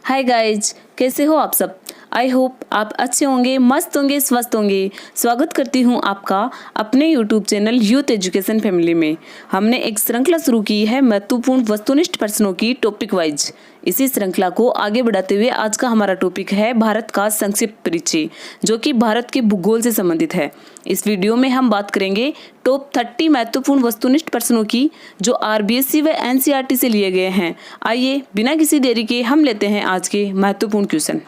Hi guys, कैसे हो आप सब। आई होप आप अच्छे होंगे, मस्त होंगे, स्वस्थ होंगे। स्वागत करती हूँ आपका अपने YouTube channel youth education family में। हमने एक श्रृंखला शुरू की है महत्वपूर्ण वस्तुनिष्ठ प्रश्नों की टॉपिक वाइज। इसी श्रृंखला को आगे बढ़ाते हुए आज का हमारा टॉपिक है भारत का संक्षिप्त परिचय, जो कि भारत के भूगोल से संबंधित है। इस वीडियो में हम बात करेंगे टॉप 30 महत्वपूर्ण वस्तुनिष्ठ प्रश्नों की, जो आरबीएससी व एनसीईआरटी से लिए गए हैं। आइए बिना किसी देरी के हम लेते हैं आज के महत्वपूर्ण क्वेश्चन।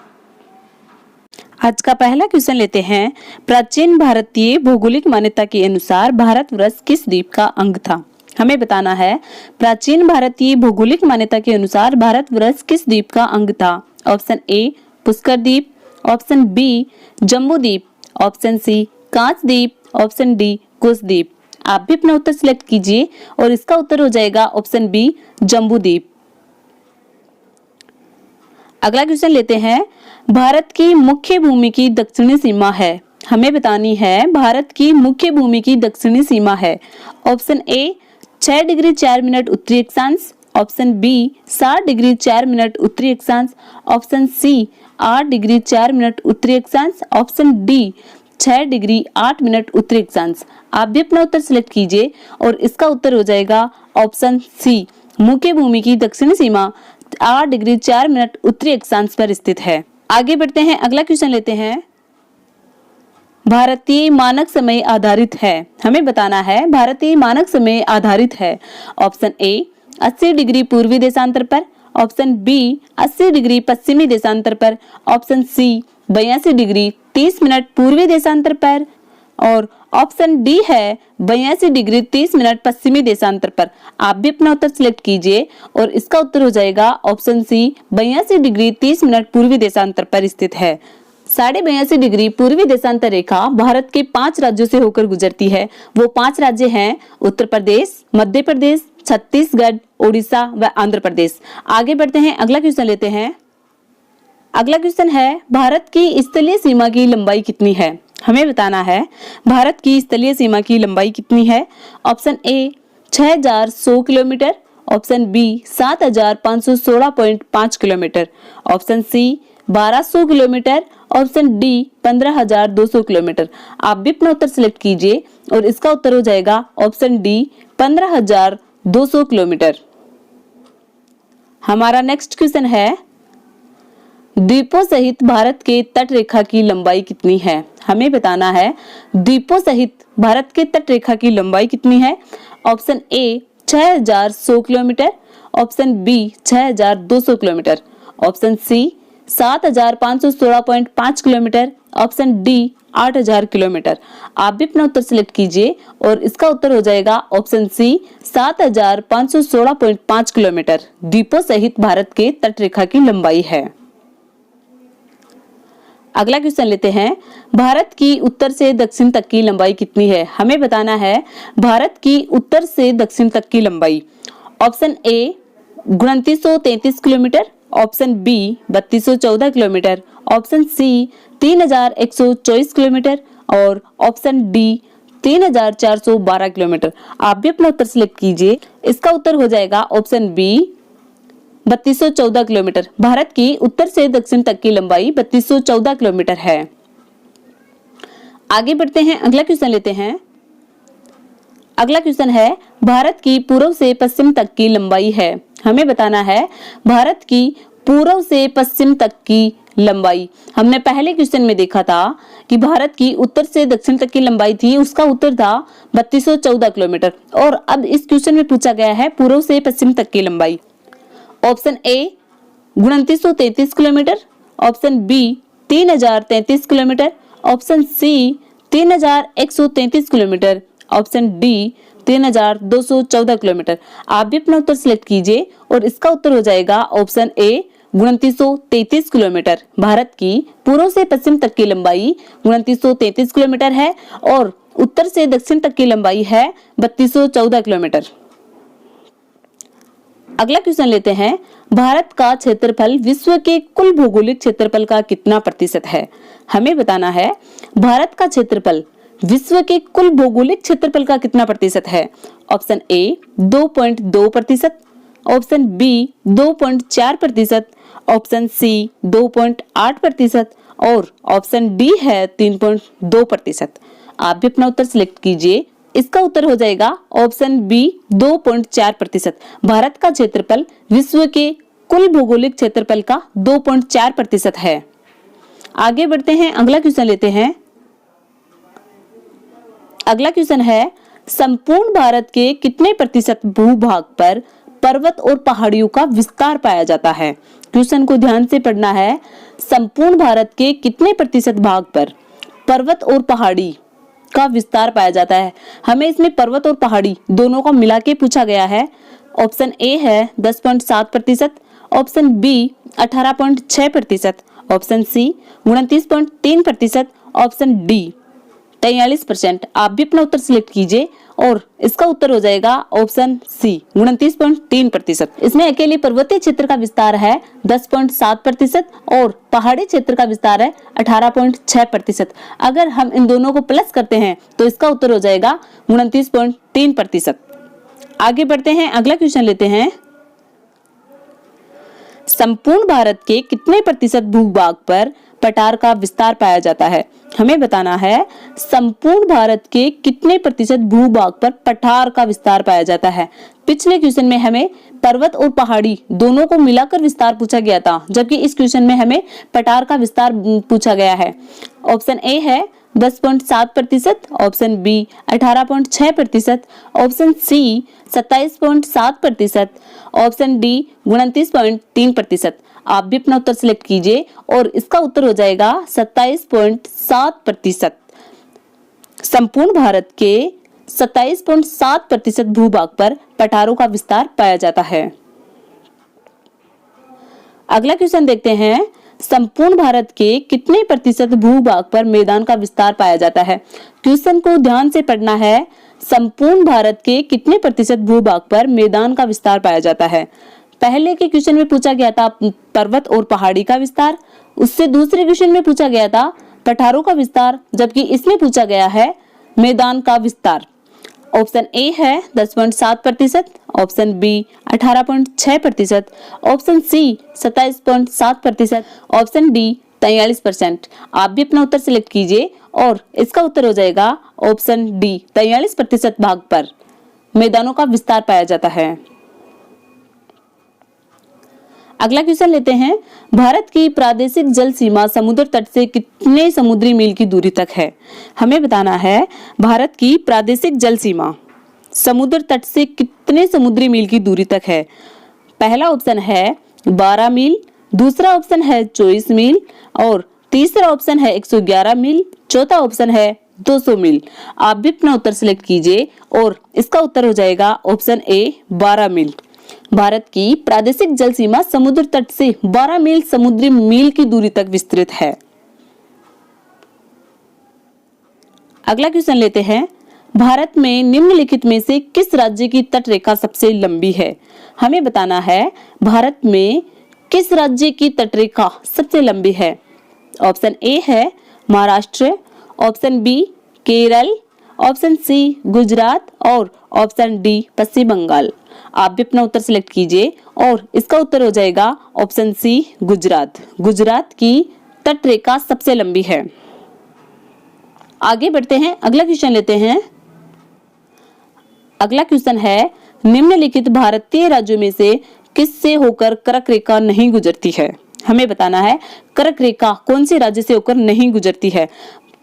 आज का पहला क्वेश्चन लेते हैं। प्राचीन भारतीय भौगोलिक मान्यता के अनुसार भारतवर्ष किस द्वीप का अंग था? हमें बताना है प्राचीन भारतीय भौगोलिक मान्यता के अनुसार भारतवर्ष किस द्वीप का अंग था। ऑप्शन ए पुष्कर द्वीप, ऑप्शन बी जम्बू द्वीप, ऑप्शन सी कांच द्वीप, ऑप्शन डी कुश द्वीप। आप भी अपना उत्तर सिलेक्ट कीजिए और इसका उत्तर हो जाएगा ऑप्शन बी जम्बू द्वीप। अगला क्वेश्चन लेते हैं। भारत की मुख्य भूमि की दक्षिणी सीमा है। हमें बतानी है भारत की मुख्य भूमि की दक्षिणी सीमा है। ऑप्शन ए 6 डिग्री 4 मिनट उत्तरी अक्षांश, ऑप्शन बी 7 डिग्री 4 मिनट उत्तरी अक्षांश, ऑप्शन सी 8 डिग्री 4 मिनट उत्तरी अक्षांश, ऑप्शन डी 6 डिग्री 8 मिनट उत्तरी अक्षांश। आप भी अपना उत्तर सिलेक्ट कीजिए और इसका उत्तर हो जाएगा ऑप्शन सी। मुख्य भूमि की दक्षिणी सीमा 8 डिग्री 4 मिनट उत्तरी अक्षांश पर स्थित है। आगे बढ़ते हैं, अगला क्वेश्चन लेते हैं। भारतीय मानक समय आधारित है। हमें बताना है भारतीय मानक समय आधारित है। ऑप्शन ए 80 डिग्री पूर्वी देशांतर पर, ऑप्शन बी 80 डिग्री पश्चिमी देशांतर पर, ऑप्शन सी 82 डिग्री 30 मिनट पूर्वी देशांतर पर, और ऑप्शन डी है 82 डिग्री 30 मिनट पश्चिमी देशांतर पर। आप भी अपना उत्तर सिलेक्ट कीजिए और इसका उत्तर हो जाएगा ऑप्शन सी 82 डिग्री 30 मिनट पूर्वी देशांतर पर स्थित है। 82.5 डिग्री पूर्वी देशांतर रेखा भारत के 5 राज्यों से होकर गुजरती है। वो 5 राज्य हैं उत्तर प्रदेश, मध्य प्रदेश, छत्तीसगढ़, उड़ीसा व आंध्र प्रदेश। आगे बढ़ते हैं, अगला क्वेश्चन लेते हैं। अगला क्वेश्चन है भारत की स्थलीय सीमा की लंबाई कितनी है? हमें बताना है भारत की स्थलीय सीमा की लंबाई कितनी है। Option A 6100 kilometre, option B 7516.5 kilometre, option C 1200 kilometre, option D 15200 kilometre. आप भी अपना उत्तर सिलेक्ट कीजिए और इसका उत्तर हो जाएगा ऑप्शन डी 15200 किलोमीटर। हमारा नेक्स्ट क्वेश्चन है द्वीपों सहित भारत के तट रेखा की लंबाई कितनी है? हमें बताना है द्वीपों सहित भारत के तट रेखा की लंबाई कितनी है। Option A 6100 kilometre, option B 6200 kilometre, option C 7516.5 kilometre, option D 8000 kilometre. आप भी अपना उत्तर सिलेक्ट कीजिए और इसका उत्तर हो जाएगा ऑप्शन सी 7516.5 किलोमीटर द्वीपों सहित भारत के तट रेखा की लंबाई है। अगला क्वेश्चन लेते हैं। भारत की उत्तर से दक्षिण तक की लंबाई कितनी है? हमें बताना है भारत की उत्तर से दक्षिण तक की लंबाई। Option A 2933 kilometre, option B 3214 kilometre, option C 3124 kilometre और ऑप्शन डी 3412 किलोमीटर। आप भी अपना उत्तर सिलेक्ट कीजिए। इसका उत्तर हो जाएगा ऑप्शन बी 3214 किलोमीटर। भारत की उत्तर से दक्षिण तक की लंबाई 3214 किलोमीटर है। आगे बढ़ते हैं, अगला क्वेश्चन लेते हैं। अगला क्वेश्चन है भारत की पूर्व से पश्चिम तक की लंबाई है। हमें बताना है भारत की पूर्व से पश्चिम तक की लंबाई। हमने पहले क्वेश्चन में देखा था कि भारत की उत्तर से दक्षिण तक की लंबाई थी, उसका उत्तर था 3214 किलोमीटर, और अब इस क्वेश्चन में पूछा गया है पूर्व से पश्चिम तक की लंबाई। Option A 2933 kilometre, option B 3033 kilometre, option C 3133 kilometre, option D 3214 kilometre. आप भी अपना उत्तर सिलेक्ट कीजिए और इसका उत्तर हो जाएगा ऑप्शन ए 2933 किलोमीटर। भारत की पूर्व से पश्चिम तक की लंबाई 2933 किलोमीटर है और उत्तर से दक्षिण तक की लंबाई है 3214 किलोमीटर। अगला क्वेश्चन लेते हैं। भारत का क्षेत्रफल विश्व के कुल भौगोलिक क्षेत्रफल का कितना प्रतिशत है? हमें बताना है भारत का क्षेत्रफल विश्व के कुल भौगोलिक क्षेत्रफल का कितना प्रतिशत है। Option A 2.2%, option B 2.4%, option C 2.8% और ऑप्शन डी है 3.2%। आप भी अपना उत्तर सिलेक्ट कीजिए। इसका उत्तर हो जाएगा ऑप्शन बी 2.4%। भारत का क्षेत्रफल विश्व के कुल भौगोलिक क्षेत्रफल का 2.4% है। आगे बढ़ते हैं, अगला क्वेश्चन लेते हैं। अगला क्वेश्चन है, संपूर्ण भारत के कितने प्रतिशत भूभाग पर पर्वत और पहाड़ियों का विस्तार पाया जाता है? क्वेश्चन को ध्यान से पढ़ना है। संपूर्ण भारत के कितने प्रतिशत भाग पर पर्वत और पहाड़ी का विस्तार पाया जाता है? हमें इसमें पर्वत और पहाड़ी दोनों को मिला के पूछा गया है। ऑप्शन ए है 10.7%, option B 18.6%, option C 29.3%, option D 43%। आप भी अपना उत्तर सिलेक्ट कीजिए और इसका उत्तर हो जाएगा ऑप्शन सी 29.3%। इसमें अकेले पर्वतीय क्षेत्र का विस्तार है 10.7% और पहाड़ी क्षेत्र का विस्तार है 18.6%। अगर हम इन दोनों को प्लस करते हैं तो इसका उत्तर हो जाएगा 29.3%। आगे बढ़ते हैं, अगला क्वेश्चन लेते हैं। संपूर्ण भारत के कितने प्रतिशत भूभाग पर पठार का विस्तार पाया जाता है? हमें बताना है संपूर्ण भारत के कितने प्रतिशत भूभाग पर पठार का विस्तार पाया जाता है। पिछले क्वेश्चन में हमें पर्वत और पहाड़ी दोनों को मिलाकर विस्तार पूछा गया था, जबकि इस क्वेश्चन में हमें पठार का विस्तार पूछा गया है। ऑप्शन ए है 10.7%, option B 18.6%, option C 27.7%, option D 29.3%। आप भी अपना उत्तर सिलेक्ट कीजिए और इसका उत्तर हो जाएगा 27.7%। संपूर्ण भारत के 27.7% भूभाग पर पठारों का विस्तार पाया जाता है। अगला क्वेश्चन देखते हैं। संपूर्ण भारत के कितने प्रतिशत भूभाग पर मैदान का विस्तार पाया जाता है? क्वेश्चन को ध्यान से पढ़ना है। संपूर्ण भारत के कितने प्रतिशत भूभाग पर मैदान का विस्तार पाया जाता है? पहले के क्वेश्चन में पूछा गया था पर्वत और पहाड़ी का विस्तार, उससे दूसरे क्वेश्चन में पूछा गया था पठारों का विस्तार, जबकि इसमें पूछा गया है मैदान का विस्तार। ऑप्शन ए है 10.7%, option B 18.6%, option C 27.7%, option D 43%। आप भी अपना उत्तर सिलेक्ट कीजिए और इसका उत्तर हो जाएगा ऑप्शन डी 43% भाग पर मैदानों का विस्तार पाया जाता है। अगला क्वेश्चन लेते हैं। भारत की प्रादेशिक जल सीमा समुद्र तट से कितने समुद्री मील की दूरी तक है? हमें बताना है भारत की प्रादेशिक जल सीमा समुद्र तट से कितने समुद्री मील की दूरी तक है। पहला ऑप्शन है 12 मील, दूसरा ऑप्शन है 24 मील और तीसरा ऑप्शन है 111 मील, चौथा ऑप्शन है 200 मील। आप भी अपना उत्तर सिलेक्ट कीजिए और इसका उत्तर हो जाएगा ऑप्शन ए 12 मील। भारत की प्रादेशिक जल सीमा समुद्र तट से 12 मील समुद्री मील की दूरी तक विस्तृत है। अगला क्वेश्चन लेते हैं। भारत में निम्नलिखित में से किस राज्य की तट रेखा सबसे लंबी है? हमें बताना है भारत में किस राज्य की तट रेखा सबसे लंबी है। ऑप्शन ए है Maharashtra, option B Kerala, option C Gujarat और ऑप्शन डी पश्चिम बंगाल। आप भी अपना उत्तर सिलेक्ट कीजिए और इसका उत्तर हो जाएगा ऑप्शन सी गुजरात। गुजरात की तट रेखा सबसे लंबी है। आगे बढ़ते हैं, अगला क्वेश्चन लेते हैं। अगला क्वेश्चन है निम्नलिखित भारतीय राज्यों में से किससे होकर कर्क रेखा नहीं गुजरती है? हमें बताना है कर्क रेखा कौन से राज्य से होकर नहीं गुजरती है।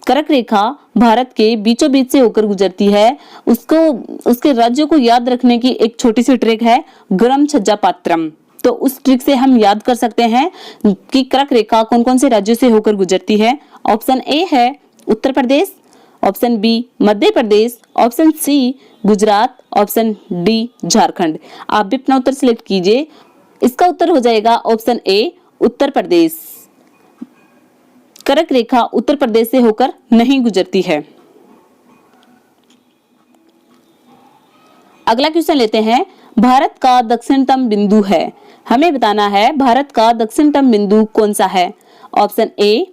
कर्क रेखा भारत के बीचों बीच से होकर गुजरती है। उसके राज्यों को याद रखने की एक छोटी सी ट्रिक है गरम छज्जा पात्रम। तो उस ट्रिक से हम याद कर सकते हैं कि कर्क रेखा कौन कौन से राज्यों से होकर गुजरती है। ऑप्शन ए है Uttar Pradesh, option B Madhya Pradesh, option C Gujarat, option D Jharkhand. आप भी अपना उत्तर सिलेक्ट कीजिए। इसका उत्तर हो जाएगा ऑप्शन ए उत्तर प्रदेश। कर्क रेखा उत्तर प्रदेश से होकर नहीं गुजरती है। अगला क्वेश्चन लेते हैं। भारत का दक्षिणतम बिंदु है। हमें बताना है भारत का दक्षिणतम बिंदु कौन सा है। Option A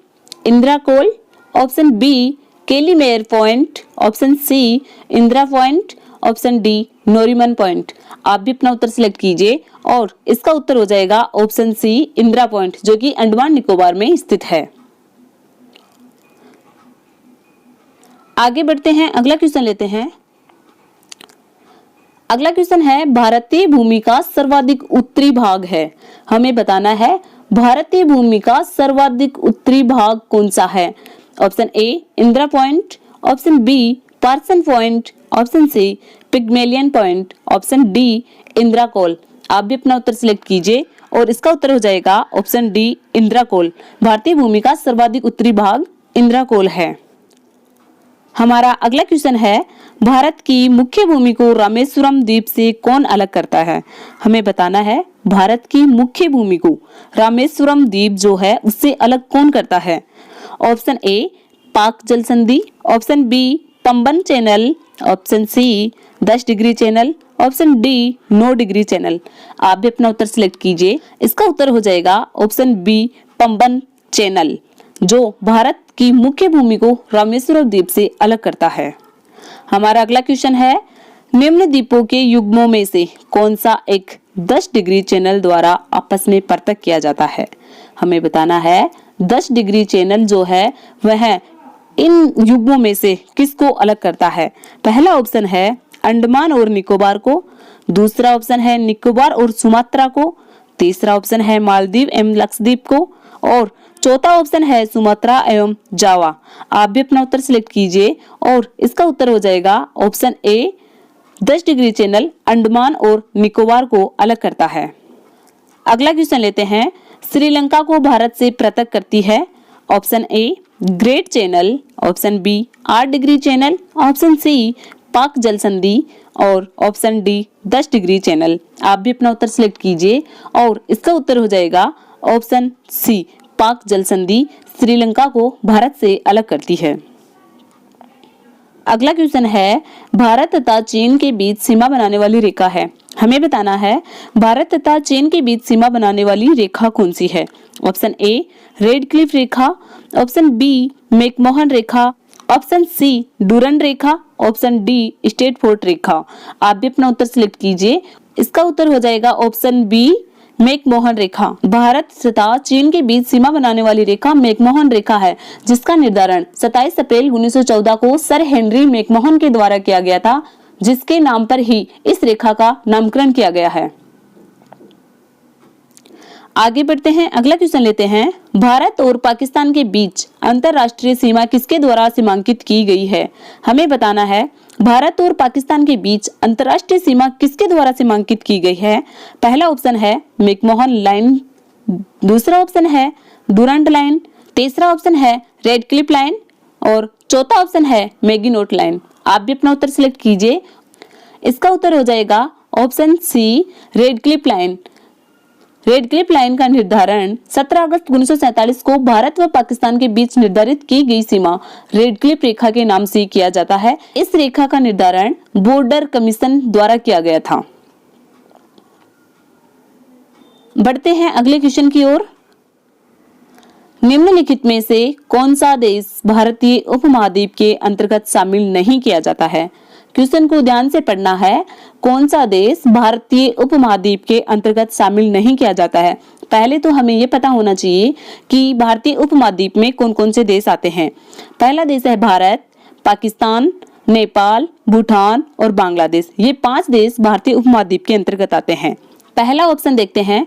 Indira Col, option B Calimere point, option C Indira point, option D Nariman point. आप भी अपना उत्तर सिलेक्ट कीजिए और इसका उत्तर हो जाएगा ऑप्शन सी इंदिरा पॉइंट, जो कि अंडमान निकोबार में स्थित है। आगे बढ़ते हैं, अगला क्वेश्चन लेते हैं। अगला क्वेश्चन है भारतीय भूमि का सर्वाधिक उत्तरी भाग है। हमें बताना है भारतीय भूमि का सर्वाधिक उत्तरी भाग कौन सा है। Option A Indira point, option B Parson point, option C Pygmalion point, option D Indira Col. आप भी अपना उत्तर सिलेक्ट कीजिए और इसका उत्तर हो जाएगा ऑप्शन डी इंदिरा कोल। भारतीय भूमि का सर्वाधिक उत्तरी भाग इंदिरा कोल है। हमारा अगला क्वेश्चन है भारत की मुख्य भूमि को रामेश्वरम द्वीप से कौन अलग करता है। हमें बताना है भारत की मुख्य भूमि को रामेश्वरम द्वीप जो है उससे अलग कौन करता है। ऑप्शन ए पाक जल संधि, option B Pamban channel, option C 10 degree channel, option D 9 degree channel. आप भी अपना उत्तर सिलेक्ट कीजिए। इसका उत्तर हो जाएगा ऑप्शन बी पंबन चैनल, जो भारत की मुख्य भूमि को रामेश्वरम द्वीप से अलग करता है। हमारा अगला क्वेश्चन है निम्न द्वीपों के युग्मों में से कौन सा एक 10 डिग्री चैनल द्वारा आपस में पृथक किया जाता है। हमें बताना है 10 डिग्री चैनल जो है वह इन युग्मों में से किसको अलग करता है। पहला ऑप्शन है अंडमान और निकोबार को, दूसरा ऑप्शन है निकोबार और सुमात्रा को, तीसरा ऑप्शन है मालदीव एवं लक्षद्वीप को और चौथा ऑप्शन है सुमात्रा एवं जावा। आप भी अपना उत्तर सिलेक्ट कीजिए और इसका उत्तर हो जाएगा option A 10 degree channel Andaman और निकोबार को अलग करता है। अगला क्वेश्चन लेते हैं श्रीलंका को भारत से पृथक करती है। Option A great channel, option B 8 degree channel, option C Palk जल संधि और ऑप्शन डी 10 डिग्री चैनल। आप भी अपना उत्तर सिलेक्ट कीजिए और इसका उत्तर हो जाएगा ऑप्शन सी पाक जल संधि श्रीलंका को भारत से अलग करती है। अगला क्वेश्चन है भारत तथा चीन के बीच सीमा बनाने वाली रेखा है। हमें बताना है भारत तथा चीन के बीच सीमा बनाने वाली रेखा कौन सी है। ऑप्शन ए रेड क्लिफ रेखा, ऑप्शन बी मैकमोहन रेखा, ऑप्शन सी डूरंड रेखा, ऑप्शन डी स्टेट फोर्ट रेखा। आप भी अपना उत्तर सिलेक्ट कीजिए। इसका उत्तर हो जाएगा ऑप्शन बी मैकमोहन रेखा। भारत तथा चीन के बीच सीमा बनाने वाली रेखा मैकमोहन रेखा है, जिसका निर्धारण 27 अप्रैल 1914 को सर हेनरी मैकमोहन के द्वारा किया गया था, जिसके नाम पर ही इस रेखा का नामकरण किया गया है। आगे बढ़ते हैं, अगला क्वेश्चन लेते हैं भारत और पाकिस्तान के बीच अंतरराष्ट्रीय सीमा किसके द्वारा सीमांकित की गई है। हमें बताना है भारत और पाकिस्तान के बीच अंतरराष्ट्रीय सीमा किसके द्वारा सीमांकित की गई है। पहला ऑप्शन है मैकमोहन लाइन, दूसरा ऑप्शन है डूरंड लाइन, तीसरा ऑप्शन है रेड क्लिफ लाइन और चौथा ऑप्शन है मैगिनोट लाइन। आप भी अपना उत्तर सिलेक्ट कीजिए। इसका उत्तर हो जाएगा option C Radcliffe line. Radcliffe line का निर्धारण 17 अगस्त 1947 को भारत व पाकिस्तान के बीच निर्धारित की गई सीमा रेड क्लिफ रेखा के नाम से किया जाता है। इस रेखा का निर्धारण बॉर्डर कमीशन द्वारा किया गया था। बढ़ते हैं अगले क्वेश्चन की ओर। निम्नलिखित में से कौन सा देश भारतीय उपमहाद्वीप के अंतर्गत शामिल नहीं किया जाता है। क्वेश्चन को ध्यान से पढ़ना है। कौन सा देश भारतीय उपमहाद्वीप के अंतर्गत शामिल नहीं किया जाता है। पहले तो हमें यह पता होना चाहिए कि भारतीय उपमहाद्वीप में कौन कौन से देश आते हैं। पहला देश है भारत, पाकिस्तान, नेपाल, भूटान और बांग्लादेश। ये 5 देश भारतीय उपमहाद्वीप के अंतर्गत आते हैं। पहला ऑप्शन देखते हैं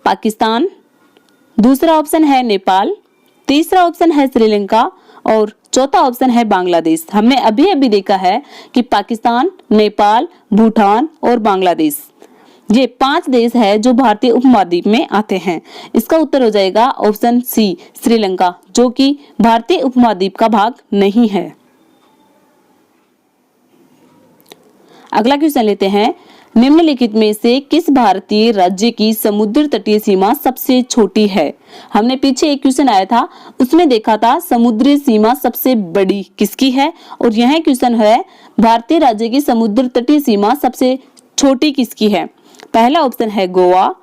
पाकिस्तान, दूसरा ऑप्शन है नेपाल, तीसरा ऑप्शन है श्रीलंका और चौथा ऑप्शन है बांग्लादेश। हमने अभी अभी देखा है कि पाकिस्तान, नेपाल, भूटान और बांग्लादेश ये 5 देश है जो भारतीय उपमहाद्वीप में आते हैं। इसका उत्तर हो जाएगा ऑप्शन सी श्रीलंका, जो कि भारतीय उपमहाद्वीप का भाग नहीं है। अगला क्वेश्चन लेते हैं निम्नलिखित में से किस भारतीय राज्य की समुद्र तटीय सीमा सबसे छोटी है। हमने पीछे एक क्वेश्चन आया था, उसमें देखा था समुद्री सीमा सबसे बड़ी किसकी है और यह क्वेश्चन है भारतीय राज्य की समुद्र तटीय सीमा सबसे छोटी किसकी है। पहला ऑप्शन है गोवा,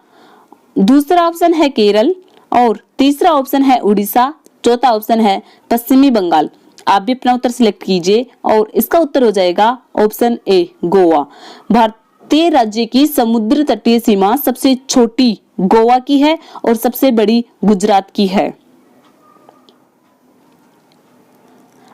दूसरा ऑप्शन है केरल और तीसरा ऑप्शन है उड़ीसा, चौथा ऑप्शन है पश्चिमी बंगाल। आप भी अपना उत्तर सिलेक्ट कीजिए और इसका उत्तर हो जाएगा ऑप्शन ए गोवा। भारतीय राज्य की समुद्र तटीय सीमा सबसे छोटी गोवा की है और सबसे बड़ी गुजरात की है।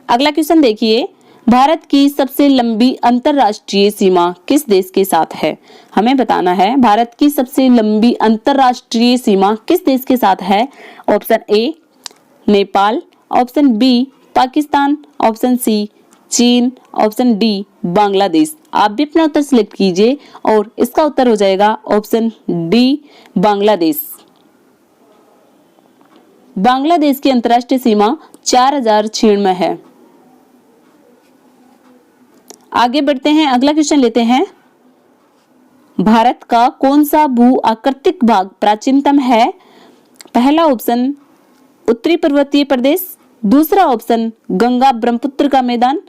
अगला क्वेश्चन देखिए, भारत की सबसे लंबी अंतरराष्ट्रीय सीमा किस देश के साथ है? हमें बताना है भारत की सबसे लंबी अंतरराष्ट्रीय सीमा किस देश के साथ है। Option A Nepal, option B Pakistan, option C चीन, ऑप्शन डी बांग्लादेश। आप भी अपना उत्तर सिलेक्ट कीजिए और इसका उत्तर हो जाएगा ऑप्शन डी बांग्लादेश। बांग्लादेश की अंतर्राष्ट्रीय सीमा 4096 है। आगे बढ़ते हैं, अगला क्वेश्चन लेते हैं। भारत का कौन सा भू आकृतिक भाग प्राचीनतम है? पहला ऑप्शन उत्तरी पर्वतीय प्रदेश, दूसरा ऑप्शन गंगा ब्रह्मपुत्र का मैदान,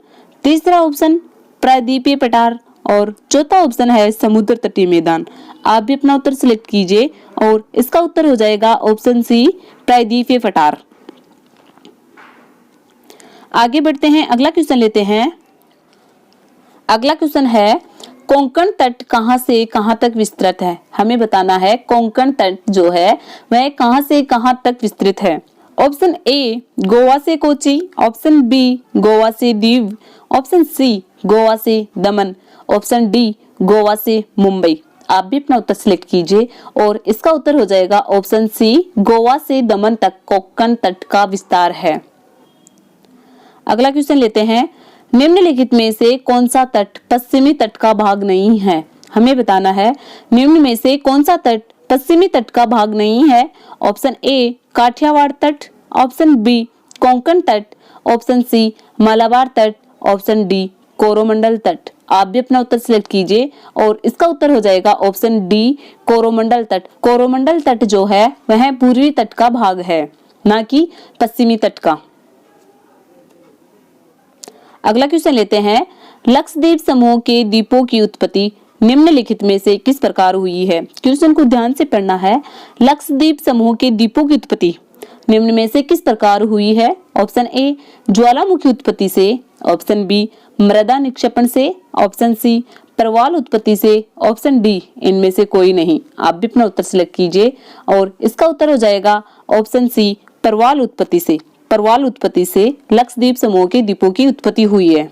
तीसरा ऑप्शन प्रायद्वीपीय पठार और चौथा ऑप्शन है समुद्र तटीय मैदान। आप भी अपना उत्तर सिलेक्ट कीजिए और इसका उत्तर हो जाएगा ऑप्शन सी प्रायद्वीपीय पठार। आगे बढ़ते हैं, अगला क्वेश्चन लेते हैं। अगला क्वेश्चन है, कोंकण तट कहां से कहां तक विस्तृत है? हमें बताना है कोंकण तट जो है वह कहां से कहां तक विस्तृत है। ऑप्शन ए गोवा से कोची, ऑप्शन बी गोवा से दीव, ऑप्शन सी गोवा से दमन, ऑप्शन डी गोवा से मुंबई। आप भी अपना उत्तर सिलेक्ट कीजिए और इसका उत्तर हो जाएगा ऑप्शन सी गोवा से दमन तक कोंकण तट का विस्तार है। अगला क्वेश्चन लेते हैं, निम्नलिखित में से कौन सा तट पश्चिमी तट का भाग नहीं है? हमें बताना है निम्न में से कौन सा तट पश्चिमी तट का भाग नहीं है। ऑप्शन ए काठियावाड़ तट, ऑप्शन बी कोंकण तट, ऑप्शन सी मालाबार तट, ऑप्शन डी कोरोमंडल तट। आप भी अपना उत्तर सिलेक्ट कीजिए और इसका उत्तर हो जाएगा ऑप्शन डी कोरोमंडल तट। कोरोमंडल तट जो है वह पूर्वी तट का भाग है, ना कि पश्चिमी तट का। अगला क्वेश्चन लेते हैं, लक्षद्वीप समूह के द्वीपों की उत्पत्ति निम्नलिखित में से किस प्रकार हुई है? क्वेश्चन को ध्यान से पढ़ना है। लक्षद्वीप समूह के द्वीपों की उत्पत्ति निम्न में से किस प्रकार हुई है? ऑप्शन ए ज्वालामुखी उत्पत्ति से, ऑप्शन बी मृदा निक्षेपण से, ऑप्शन सी प्रवाल उत्पत्ति से, ऑप्शन डी इनमें से कोई नहीं। आप भी अपना उत्तर सिलेक्ट कीजिए और इसका उत्तर हो जाएगा ऑप्शन सी प्रवाल उत्पत्ति से। प्रवाल उत्पत्ति से लक्षद्वीप समूह के द्वीपों की उत्पत्ति हुई है।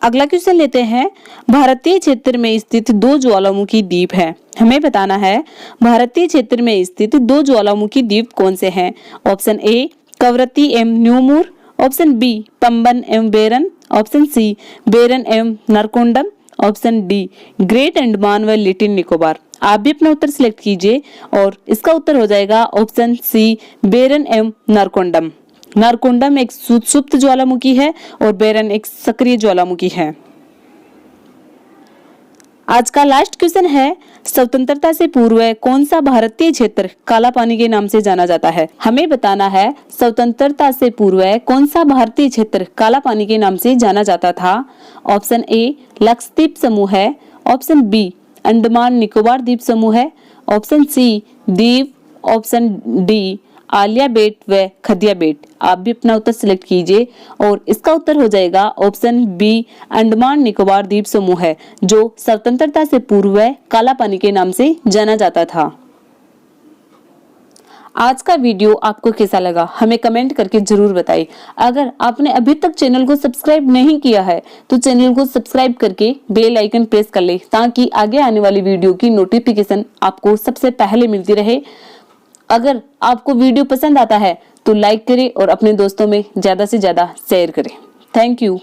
अगला क्वेश्चन लेते हैं, भारतीय क्षेत्र में स्थित दो ज्वालामुखी द्वीप है। हमें बताना है भारतीय क्षेत्र में स्थित दो ज्वालामुखी द्वीप कौन से हैं। ऑप्शन ए कवरत्ती एवं न्यूमूर, ऑप्शन बी पंबन एवं बेरन, ऑप्शन सी बेरन एवं नरकोंडम, ऑप्शन डी ग्रेट अंडमान व लिटिल निकोबार। आप भी अपना उत्तर सिलेक्ट कीजिए और इसका उत्तर हो जाएगा ऑप्शन सी बेरन एवं नरकोंडम। नरकोंडम एक सुप्त ज्वालामुखी है और बेरन एक सक्रिय ज्वालामुखी है। आज का लास्ट क्वेश्चन है, स्वतंत्रता से पूर्व कौन सा भारतीय क्षेत्र काला पानी के नाम से जाना जाता है? हमें बताना है स्वतंत्रता से पूर्व कौन सा भारतीय क्षेत्र काला पानी के नाम से जाना जाता था। ऑप्शन ए लक्षद्वीप समूह है, ऑप्शन बी अंडमान निकोबार द्वीप समूह है, option C Diu, option D Aliya Bet व खदिया बेट। आप भी अपना उत्तर सिलेक्ट कीजिए और इसका उत्तर हो जाएगा ऑप्शन बी अंडमान निकोबार द्वीप समूह है, जो स्वतंत्रता से पूर्व काला पानी के नाम से जाना जाता था। आज का वीडियो आपको कैसा लगा हमें कमेंट करके जरूर बताइए। अगर आपने अभी तक चैनल को सब्सक्राइब नहीं किया है तो चैनल को सब्सक्राइब करके बेल आइकन प्रेस कर ले, ताकि आगे आने वाली वीडियो की नोटिफिकेशन आपको सबसे पहले मिलती रहे। अगर आपको वीडियो पसंद आता है तो लाइक करें और अपने दोस्तों में ज्यादा से ज्यादा शेयर करें। Thank you.